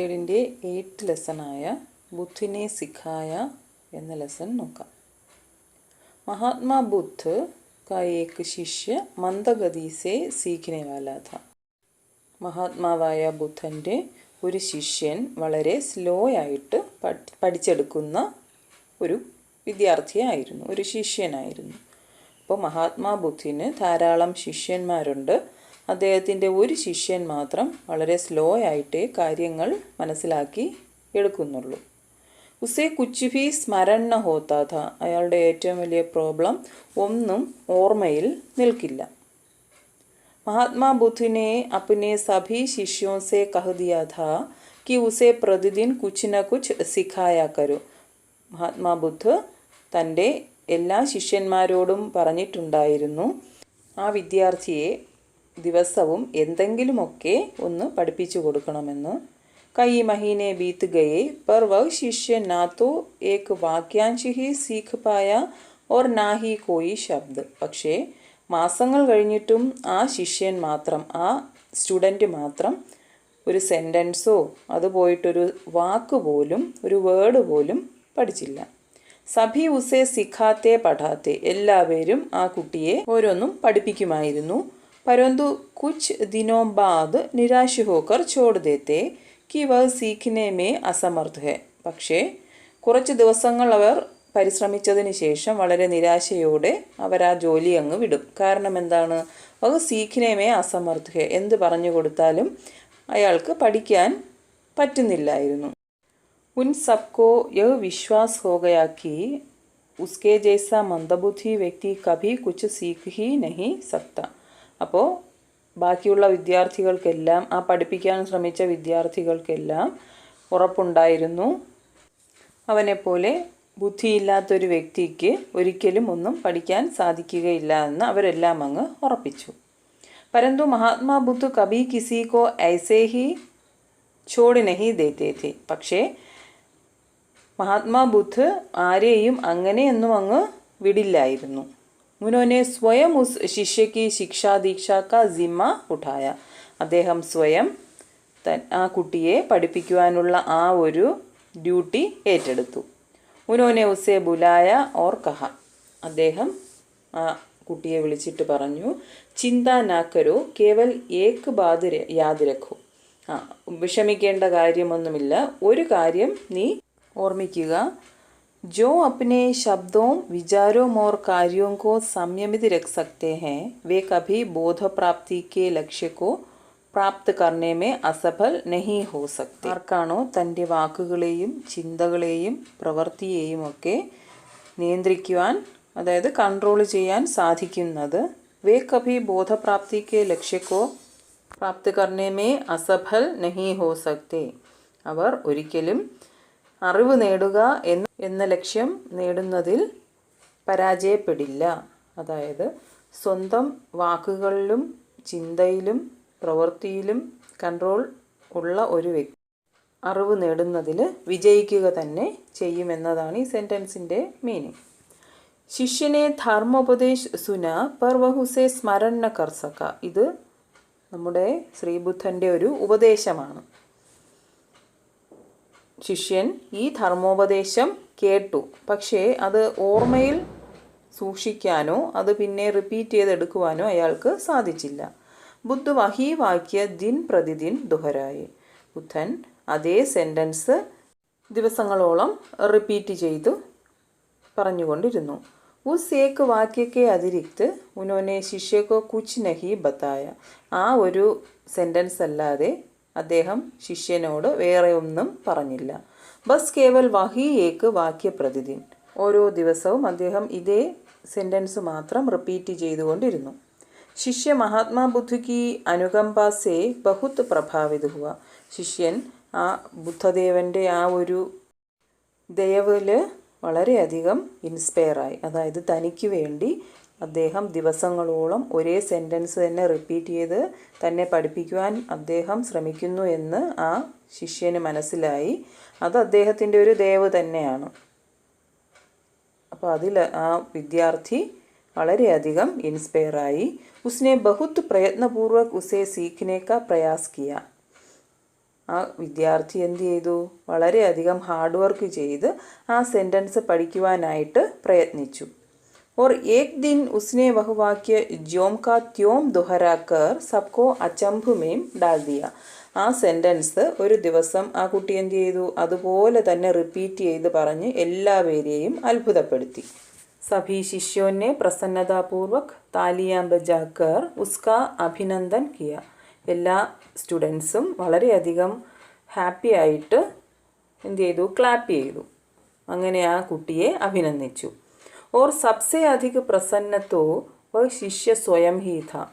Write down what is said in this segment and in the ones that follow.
പീരീഡിൻ്റെ 8th ലെസണായ ബുദ്ധിനെ സിഖായ എന്ന lesson നോക്കാം. महात्मा बुद्ध का एक शिष्य मंदगति से सीखने वाला था. മഹാത്മാവായ ബുദ്ധൻ്റെ ഒരു ശിഷ്യൻ വളരെ സ്ലോ ആയിട്ട് പഠിച്ചെടുക്കുന്ന ഒരു വിദ്യാർത്ഥിയായിരുന്നു, ഒരു ശിഷ്യനായിരുന്നു. അപ്പോൾ മഹാത്മാ ബുദ്ധിന് ധാരാളം ശിഷ്യന്മാരുണ്ട്. അദ്ദേഹത്തിൻ്റെ ഒരു ശിഷ്യൻ മാത്രം വളരെ സ്ലോ ആയിട്ടേ കാര്യങ്ങൾ മനസ്സിലാക്കി എടുക്കുന്നുള്ളൂ. ഉസേ കുച്ച് ഭി സ്മരണ ഹോത്താ ഥാ. അയാളുടെ ഏറ്റവും വലിയ പ്രോബ്ലം ഒന്നും ഓർമ്മയിൽ നിൽക്കില്ല. महात्मा बुद्ध ने अपने सभी शिष्यों से कह दिया था कि उसे प्रतिदिन कुछ न कुछ सिखाया करो. മഹാത്മാ ബുദ്ധ തൻ്റെ എല്ലാ ശിഷ്യന്മാരോടും പറഞ്ഞിട്ടുണ്ടായിരുന്നു, ആ വിദ്യാർത്ഥിയെ ദിവസവും എന്തെങ്കിലുമൊക്കെ ഒന്ന് പഠിപ്പിച്ചു കൊടുക്കണമെന്ന്. कई महीने बीत गए पर वह शिष्य ना तो एक वाक्यांश ही सीख पाया और ना ही कोई शब्द. പക്ഷേ മാസങ്ങൾ കഴിഞ്ഞിട്ടും ആ ശിഷ്യൻ മാത്രം, ആ സ്റ്റുഡൻറ്റ് മാത്രം ഒരു സെൻറ്റൻസോ അത് പോയിട്ടൊരു വാക്ക് പോലും, ഒരു വേർഡ് പോലും പഠിച്ചില്ല. സഭി ഉസേ സിഖാത്തെ പഠാത്തെ. എല്ലാവരും ആ കുട്ടിയെ ഓരോന്നും പഠിപ്പിക്കുമായിരുന്നു. പരന്തു കുച്ച് ദിനോ ബാദ് നിരാശ ഹോക്കർ ചോട് ദേത്തെ कि वह सीखने में असमर्थ है. പക്ഷേ കുറച്ച് ദിവസങ്ങൾ അവർ പരിശ്രമിച്ചതിന് ശേഷം വളരെ നിരാശയോടെ അവർ ആ ജോലി അങ്ങ് വിടും. കാരണം എന്താണ്? വഹ സീഖ്നെ മേ അസമർത്ഥ ഹെ. എന്ത് പറഞ്ഞു കൊടുത്താലും അയാൾക്ക് പഠിക്കാൻ പറ്റുന്നില്ലായിരുന്നു. ഉൻ സബ്കോ യഹ് വിശ്വാസ് ഹോ ഗയാ കി ഉസ്കെ ജൈസാ മന്ദബുദ്ധി വ്യക്തി കഭി കുച്ച് സീഖ് ഹി നഹി സക്ത. അപ്പോൾ ബാക്കിയുള്ള വിദ്യാർത്ഥികൾക്കെല്ലാം, ആ പഠിപ്പിക്കാൻ ശ്രമിച്ച വിദ്യാർത്ഥികൾക്കെല്ലാം ഉറപ്പുണ്ടായിരുന്നു, അവനെപ്പോലെ ബുദ്ധിയില്ലാത്തൊരു വ്യക്തിക്ക് ഒരിക്കലും ഒന്നും പഠിക്കാൻ സാധിക്കുകയില്ല എന്ന് അവരെല്ലാം അങ്ങ് ഉറപ്പിച്ചു. പരന്തു മഹാത്മാ ബുദ്ധ കബി കിസി കോ ഐസേ ഹി ഛോട് നഹി ദേത്തേ ഥേ. പക്ഷേ മഹാത്മാ ബുദ്ധ ആരെയും അങ്ങനെയൊന്നും അങ്ങ് വിടില്ലായിരുന്നു. ഉन्होंने സ്വയം ഉസ് ശിഷ്യക്ക് ശിക്ഷാ ദീക്ഷ കാ ജിമ്മ ഉഠായ. അദ്ദേഹം സ്വയം ആ കുട്ടിയെ പഠിപ്പിക്കുവാനുള്ള ആ ഒരു ഡ്യൂട്ടി ഏറ്റെടുത്തു. ഉन्होंने ഉസേ ബുലായ ഓർ കഹ. അദ്ദേഹം ആ കുട്ടിയെ വിളിച്ചിട്ട് പറഞ്ഞു, ചിന്ത നാക്കരോ കേവൽ ഏക് ബാത് യാദ് രഖോ. വിഷമിക്കേണ്ട കാര്യമൊന്നുമില്ല, ഒരു കാര്യം നീ ഓർമ്മിക്കുക. जो अपने शब्दों, विचारों और कार्यों को संयमित रख सकते हैं वे कभी बोध प्राप्ति के लक्ष्य को പ്രാപ്ത് കർണേമേ അസഫൽ നഹി ഹോ സക്തി. ആർക്കാണോ തൻ്റെ വാക്കുകളെയും ചിന്തകളെയും പ്രവൃത്തിയെയും ഒക്കെ നിയന്ത്രിക്കുവാൻ, അതായത് കൺട്രോൾ ചെയ്യാൻ സാധിക്കുന്നത്, വേ കഭി ബോധപ്രാപ്തിക്ക് ലക്ഷ്യക്കോ പ്രാപ്ത് കർണേമേ അസഫൽ നഹി ഹോ സക്തി. അവർ ഒരിക്കലും അറിവ് നേടുക എന്ന ലക്ഷ്യം നേടുന്നതിൽ പരാജയപ്പെടില്ല. അതായത് സ്വന്തം വാക്കുകളിലും ചിന്തയിലും പ്രവൃത്തിയിലും കൺട്രോൾ ഉള്ള ഒരു വ്യക്തി അറിവ് നേടുന്നതിൽ വിജയിക്കുക തന്നെ ചെയ്യുമെന്നതാണ് ഈ സെൻറ്റൻസിൻ്റെ മീനിങ്. ശിഷ്യനെ ധർമ്മോപദേശ് സുന പർ വഹുസെ സ്മരണ കർസക. ഇത് നമ്മുടെ ശ്രീബുദ്ധൻ്റെ ഒരു ഉപദേശമാണ്. ശിഷ്യൻ ഈ ധർമ്മോപദേശം കേട്ടു, പക്ഷേ അത് ഓർമ്മയിൽ സൂക്ഷിക്കാനോ അത് പിന്നെ റിപ്പീറ്റ് ചെയ്തെടുക്കുവാനോ അയാൾക്ക് സാധിച്ചില്ല. ബുദ്ധ വഹി വാക്യ ദിൻ പ്രതിദിൻ ദുഹരായി. ബുദ്ധൻ അതേ സെൻറ്റൻസ് ദിവസങ്ങളോളം റിപ്പീറ്റ് ചെയ്തു പറഞ്ഞുകൊണ്ടിരുന്നു. ഉസ് ഏക് വാക്യക്കെ അതിരിക്ത് ഉനോനെ ശിഷ്യക്കോ കുച്ച് നഹി ബത്തായ. ആ ഒരു സെൻറ്റൻസ് അല്ലാതെ അദ്ദേഹം ശിഷ്യനോട് വേറെ ഒന്നും പറഞ്ഞില്ല. ബസ് കേവൽ വഹി ഏക് വാക്യ പ്രതിദിൻ. ഓരോ ദിവസവും അദ്ദേഹം ഇതേ സെൻറ്റൻസ് മാത്രം റിപ്പീറ്റ് ചെയ്തുകൊണ്ടിരുന്നു. ശിഷ്യ മഹാത്മാ ബുദ്ധ കി അനുകമ്പ സേ ബഹുത് പ്രഭാവിത് ഹുവ. ശിഷ്യൻ ആ ബുദ്ധദേവൻ്റെ ആ ഒരു ദയവിൽ വളരെയധികം ഇൻസ്പയറായി. അതായത് തനിക്ക് വേണ്ടി അദ്ദേഹം ദിവസങ്ങളോളം ഒരേ സെൻറ്റൻസ് തന്നെ റിപ്പീറ്റ് ചെയ്ത് തന്നെ പഠിപ്പിക്കുവാൻ അദ്ദേഹം ശ്രമിക്കുന്നു എന്ന് ആ ശിഷ്യന് മനസ്സിലായി. അത് അദ്ദേഹത്തിൻ്റെ ഒരു ദയവ് തന്നെയാണ്. അപ്പോൾ അതിൽ ആ വിദ്യാർത്ഥി വളരെയധികം ഇൻസ്പയറായി. ഉസ്നെ ബഹുത് പ്രയത്നപൂർവക് ഉസേ സീഖ്നെ കാ പ്രയാസ് കിയ. ആ വിദ്യാർത്ഥി എന്ത് ചെയ്തു? വളരെയധികം ഹാർഡ് വർക്ക് ചെയ്ത് ആ സെൻറ്റൻസ് പഠിക്കുവാനായിട്ട് പ്രയത്നിച്ചു. और एक दिन उसने वह वाक्य ज्यों का त्यों दोहराकर सबको अचंभ में डाल दिया. ആ സെൻറ്റൻസ് ഒരു ദിവസം ആ കുട്ടി എന്ത് ചെയ്തു? അതുപോലെ തന്നെ റിപ്പീറ്റ് ചെയ്ത് പറഞ്ഞ് എല്ലാവരെയും അത്ഭുതപ്പെടുത്തി. സഭി ശിഷ്യോനെ പ്രസന്നതാപൂർവക് താലിയാം ബജാക്കർ ഉസ്കാ അഭിനന്ദൻ കിയ. എല്ലാ സ്റ്റുഡൻസും വളരെയധികം ഹാപ്പി ആയിട്ട് എന്ത് ചെയ്തു? ക്ലാപ്പ് ചെയ്തു. അങ്ങനെ ആ കുട്ടിയെ അഭിനന്ദിച്ചു. और सबसे अधिक प्रसन्न तो वह शिष्य स्वयं ही था.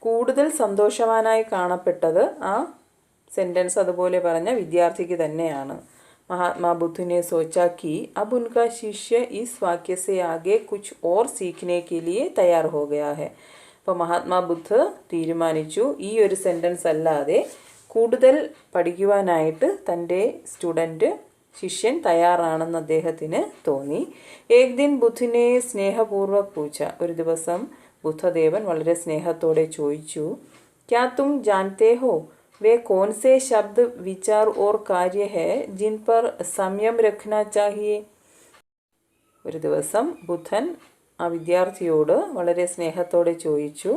കൂടുതൽ സന്തോഷവാനായി കാണപ്പെട്ടത് ആ സെൻറ്റൻസ് അതുപോലെ പറഞ്ഞ വിദ്യാർത്ഥിക്ക് തന്നെയാണ്. महात्मा बुद्ध ने सोचा कि अब उनका शिष्य इस वाक्य से आगे कुछ और सीखने के लिए तैयार हो गया है. അപ്പോൾ മഹാത്മാ ബുദ്ധ തീരുമാനിച്ചു ഈ ഒരു സെൻറ്റൻസ് അല്ലാതെ കൂടുതൽ പഠിക്കുവാനായിട്ട് തൻ്റെ സ്റ്റുഡൻറ്റ് ശിഷ്യൻ തയ്യാറാണെന്ന് അദ്ദേഹത്തിന് തോന്നി. ഏക് ദിൻ ബുദ്ധിനെ സ്നേഹപൂർവ്വക് പൂച്ച. ഒരു ദിവസം ബുദ്ധദേവൻ വളരെ സ്നേഹത്തോടെ ചോദിച്ചു, ക്യാ തും ജാൻതേ ഹോ വേ കോൻ സേ ശബ്ദ് വിചാർ ഓർ കാര്യ ഹേ ജിൻ പർ സംയം രഖ്നാ ചാഹിയേ. ഒരു ദിവസം ബുദ്ധൻ ആ വിദ്യാർത്ഥിയോട് വളരെ സ്നേഹത്തോടെ ചോദിച്ചു,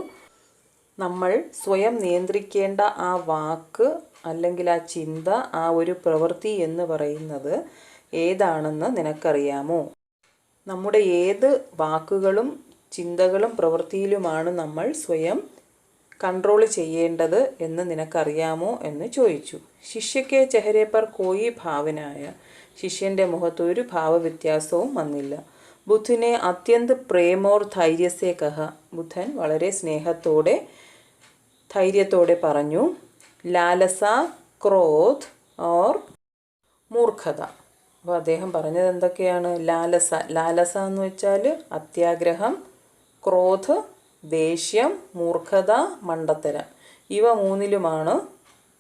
നമ്മൾ സ്വയം നിയന്ത്രിക്കേണ്ട ആ വാക്ക് അല്ലെങ്കിൽ ആ ചിന്ത, ആ ഒരു പ്രവൃത്തി എന്ന് പറയുന്നത് ഏതാണെന്ന് നിനക്കറിയാമോ? നമ്മുടെ ഏത് വാക്കുകളും ചിന്തകളും പ്രവൃത്തിയിലുമാണ് നമ്മൾ സ്വയം കൺട്രോൾ ചെയ്യേണ്ടത് എന്ന് നിനക്കറിയാമോ എന്ന് ചോദിച്ചു. ശിഷ്യയ്ക്ക് ചെഹരെ പർ കോയി ഭാവനായ. ശിഷ്യൻ്റെ മുഖത്ത് ഒരു ഭാവവ്യത്യാസവും വന്നില്ല. ബുദ്ധനെ അത്യന്ത് പ്രേമോർ ധൈര്യസേ കഹ. ബുദ്ധൻ വളരെ സ്നേഹത്തോടെ ധൈര്യത്തോടെ പറഞ്ഞു, ലാലസ, ക്രോധ് ഓർ മൂർഖത. അപ്പോൾ അദ്ദേഹം പറഞ്ഞത് എന്തൊക്കെയാണ്? ലാലസ, ലാലസ എന്ന് വെച്ചാൽ അത്യാഗ്രഹം, ക്രോധ് ദേഷ്യം, മൂർഖത മണ്ടത്തരം. ഇവ മൂന്നിലുമാണ്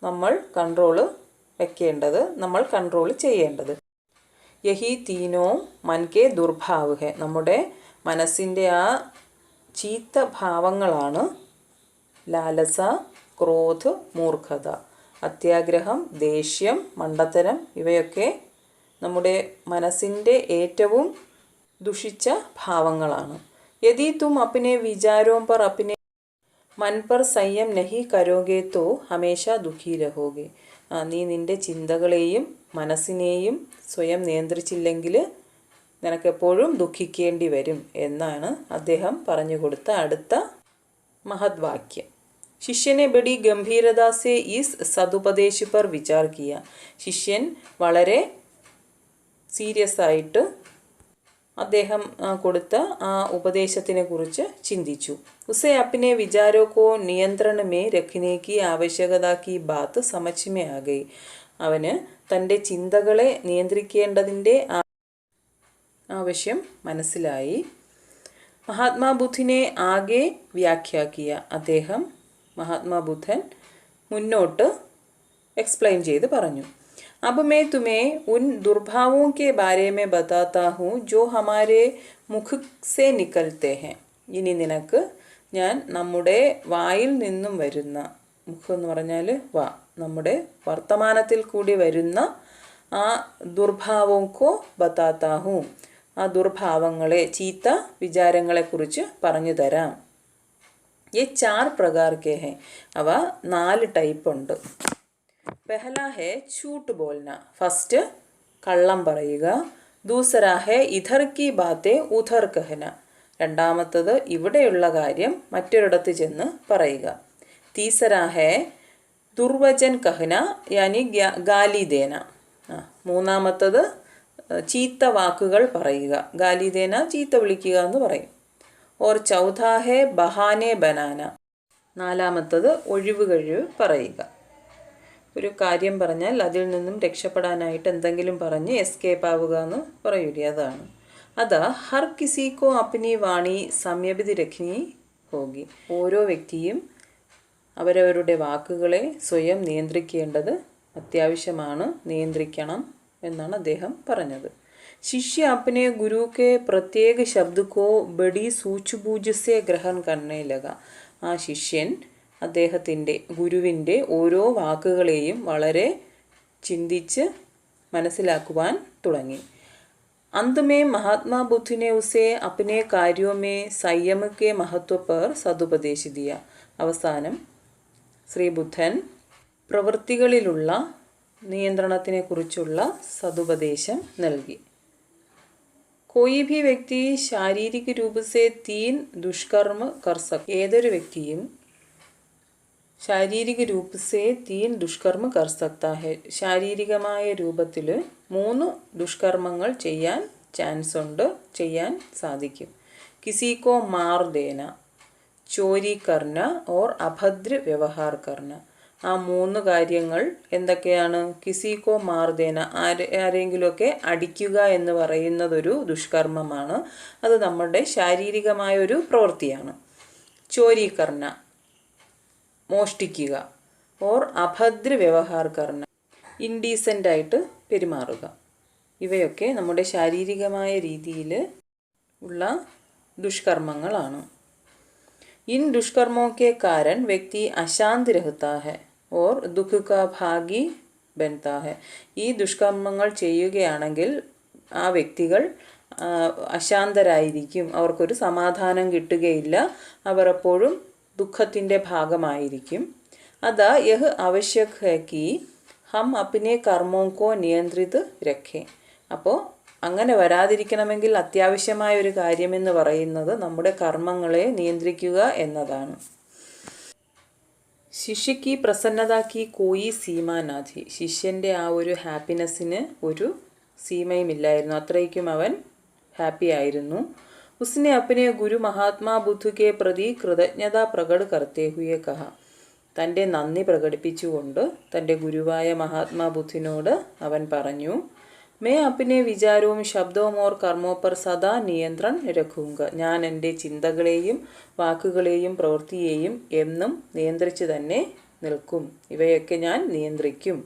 നമ്മൾ കൺട്രോൾ വെക്കേണ്ടത്, നമ്മൾ കൺട്രോൾ ചെയ്യേണ്ടത്. യഹി തീനോ മൻകെ ദുർഭാവ് ഹെ. നമ്മുടെ മനസ്സിൻ്റെ ആ ചീത്ത ഭാവങ്ങളാണ് ലാലസ, ക്രോധ്, മൂർഖത. അത്യാഗ്രഹം, ദേഷ്യം, മണ്ടത്തരം ഇവയൊക്കെ നമ്മുടെ മനസ്സിൻ്റെ ഏറ്റവും ദുഷിച്ച ഭാവങ്ങളാണ്. യദി തും അപ്നെ വിചാരോം പർ അപ്നെ മൻ പർ സംയം നഹി കരോഗേ തോ ഹമേശ ദുഃഖി രഹോഗേ. നീ നിൻ്റെ ചിന്തകളെയും മനസ്സിനെയും സ്വയം നിയന്ത്രിച്ചില്ലെങ്കിൽ നിനക്കെപ്പോഴും ദുഃഖിക്കേണ്ടി വരും എന്നാണ് അദ്ദേഹം പറഞ്ഞു കൊടുത്ത അടുത്ത മഹദ്വാക്യം. ശിഷ്യനെ ബഡി ഗംഭീരതാസെ ഈസ് സതുപദേശ് പർ വിചാർ കിയ. ശിഷ്യൻ വളരെ സീരിയസ് ആയിട്ട് അദ്ദേഹം കൊടുത്ത ആ ഉപദേശത്തിനെ കുറിച്ച് ചിന്തിച്ചു. ഉസെ അപ്നെ വിചാരോ കോ നിയന്ത്രണ മേ രഖ്നെ കി ആവശ്യകത കി ബാത്ത് സമജ് മേ ആ ഗയി. അവന് തൻ്റെ ചിന്തകളെ നിയന്ത്രിക്കേണ്ടതിൻ്റെ ആവശ്യം മനസ്സിലായി. മഹാത്മാ ബുദ്ധിനെ ആകെ വ്യാഖ്യാക്കിയ. അദ്ദേഹം മഹാത്മാ ബുദ്ധൻ മുന്നോട്ട് എക്സ്പ്ലെയിൻ ചെയ്ത് പറഞ്ഞു. अब मैं तुम्हें उन दुर्भावों के बारे में बताता हूँ जो हमारे मुख से निकलते हैं. ഇനി നിനക്ക് ഞാൻ നമ്മുടെ വായിൽ നിന്നും വരുന്ന, മുഖം എന്ന് പറഞ്ഞാൽ വാ, നമ്മുടെ വർത്തമാനത്തിൽ കൂടി വരുന്ന ആ ദുർഭാവോക്കോ ബത്താത്താഹും, ആ ദുർഭാവങ്ങളെ, ചീത്ത വിചാരങ്ങളെക്കുറിച്ച് പറഞ്ഞു തരാം. ये 4 प्रकार के हैं. അവ 4 ടൈപ്പ് ഉണ്ട്. പെഹല ഹേ ഛൂട്ട് ബോൽന. ഫസ്റ്റ് കള്ളം പറയുക. ദൂസര ഹേ ഇധർ കി ബാത്തെ ഉധർ കഹന. രണ്ടാമത്തത് ഇവിടെയുള്ള കാര്യം മറ്റൊരിടത്ത് ചെന്ന് പറയുക. തീസര ഹേ ദുർവചൻ കഹന യാനി ഗാലി ദേന. മൂന്നാമത്തത് ചീത്ത വാക്കുകൾ പറയുക. ഗാലി ദേന ചീത്ത വിളിക്കുക എന്ന് പറയും. ഓർ ചൗഥാ ഹേ ബഹാനെ ബനാന. നാലാമത്തത് ഒഴിവുകഴിവ് പറയുക. ഒരു കാര്യം പറഞ്ഞാൽ അതിൽ നിന്നും രക്ഷപ്പെടാനായിട്ട് എന്തെങ്കിലും പറഞ്ഞ് എസ്കേപ്പ് ആവുക എന്ന് പറയൂലേ, അതാണ്. അതാ ഹർ കിസിക്കോ അപ്നി വാണി സംയമിതി രഖ്നി ഹോഗി. ഓരോ വ്യക്തിയും അവരവരുടെ വാക്കുകളെ സ്വയം നിയന്ത്രിക്കേണ്ടത് അത്യാവശ്യമാണ്, നിയന്ത്രിക്കണം എന്നാണ് അദ്ദേഹം പറഞ്ഞത്. शिष्य अपने गुरु के प्रत्येक शब्द को बड़ी सूझबूझ से ग्रहण करने लगा. ആ ശിഷ്യൻ അദ്ദേഹത്തിൻ്റെ ഗുരുവിൻ്റെ ഓരോ വാക്കുകളെയും വളരെ ചിന്തിച്ച് മനസ്സിലാക്കുവാൻ തുടങ്ങി. अंत में महात्मा बुद्ध ने उसे अपने कार्यों में संयम के महत्व पर सदुपदेश दिया. അവസാനം ശ്രീ ബുദ്ധൻ പ്രവൃത്തികളിലുള്ള നിയന്ത്രണത്തിനെ കുറിച്ചുള്ള സതുപദേശം നൽകി. कोई भी व्यक्ति शारीरिक रूप से 3 दुष्कर्म कर सकता. ഏതൊരു വ്യക്തിയും ശാരീരിക രൂപസേ 3 ദുഷ്കർമ്മ കർ സക്താ ഹെ. ശാരീരികമായ രൂപത്തിൽ 3 ദുഷ്കർമ്മങ്ങൾ ചെയ്യാൻ ചാൻസ് ഉണ്ട്, ചെയ്യാൻ സാധിക്കും. കിസിക്കോ മാർ ദേന, ചോരി കർണ ഓർ അഭദ്ര വ്യവഹാർ കർണ. ആ 3 കാര്യങ്ങൾ എന്തൊക്കെയാണ്? കിസിക്കോ മാർ ദേന, ആരെങ്കിലുമൊക്കെ അടിക്കുക എന്ന് പറയുന്നതൊരു ദുഷ്കർമ്മമാണ്. അത് നമ്മുടെ ശാരീരികമായ ഒരു പ്രവൃത്തിയാണ്. ചോരി കർണ, മോഷ്ടിക്കുക. ഓർ അഭദ്ര വ്യവഹാർ കർണ, ഇൻഡീസൻ്റായിട്ട് പെരുമാറുക. ഇവയൊക്കെ നമ്മുടെ ശാരീരികമായ രീതിയിൽ ഉള്ള ദുഷ്കർമ്മങ്ങളാണ്. ഇൻ ദുഷ്കർമ്മോ കെ കാരൺ വ്യക്തി അശാന്തി രഹത്താ ഹെ ഓർ ദുഃഖ കാ ഭാഗി ബൻതാ ഹെ. ഈ ദുഷ്കർമ്മങ്ങൾ ചെയ്യുകയാണെങ്കിൽ ആ വ്യക്തികൾ അശാന്തരായിരിക്കും, അവർക്കൊരു സമാധാനം കിട്ടുകയില്ല, അവർ എപ്പോഴും ദുഃഖത്തിൻ്റെ ഭാഗമായിരിക്കും. അതാ യഹ് ആവശ്യക് ഹെ കി ഹം അപ്നെ കർമ്മോ കോ നിയന്ത്രിത് രഖേ. അപ്പോൾ അങ്ങനെ വരാതിരിക്കണമെങ്കിൽ അത്യാവശ്യമായ ഒരു കാര്യമെന്ന് പറയുന്നത് നമ്മുടെ കർമ്മങ്ങളെ നിയന്ത്രിക്കുക എന്നതാണ്. ശിഷ്യക്ക് പ്രസന്നതാക്കി കോയി സീമാനാഥി. ശിഷ്യൻ്റെ ആ ഒരു ഹാപ്പിനെസ്സിന് ഒരു സീമയുമില്ലായിരുന്നു, അത്രയ്ക്കും അവൻ ഹാപ്പി ആയിരുന്നു. उसने अपने गुरु महात्मा बुद्ध के प्रति कृतज्ञता प्रकट करते हुए कहा. തൻ്റെ നന്ദി പ്രകടിപ്പിച്ചുകൊണ്ട് തൻ്റെ ഗുരുവായ മഹാത്മാ ബുദ്ധിനോട് അവൻ പറഞ്ഞു, മേ അപ്നെ വിചാരവും ശബ്ദവും ഓർ കർമ്മോ പർ സദാ നിയന്ത്രൺ രഖൂങ്ക. ഞാൻ എൻ്റെ ചിന്തകളെയും വാക്കുകളെയും പ്രവൃത്തിയെയും എന്നും നിയന്ത്രിച്ച് തന്നെ നിൽക്കും, ഇവയൊക്കെ ഞാൻ നിയന്ത്രിക്കും.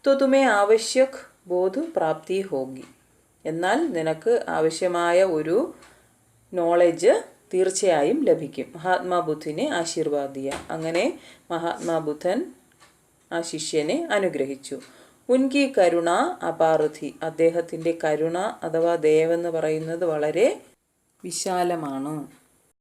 തോ തുമേ ആവശ്യക് ബോധ് പ്രാപ്തി ഹോഗി. എന്നാൽ നിനക്ക് ആവശ്യമായ ഒരു നോളജ് തീർച്ചയായും ലഭിക്കും. മഹാത്മാ ബുദ്ധിനെ ആശീർവാദിയ. അങ്ങനെ മഹാത്മാ ബുദ്ധൻ ആ ശിഷ്യനെ അനുഗ്രഹിച്ചു. ഉൻകി കരുണ അപാരധി. അദ്ദേഹത്തിൻ്റെ കരുണ അഥവാ ദയവെന്ന് പറയുന്നത് വളരെ വിശാലമാണ്.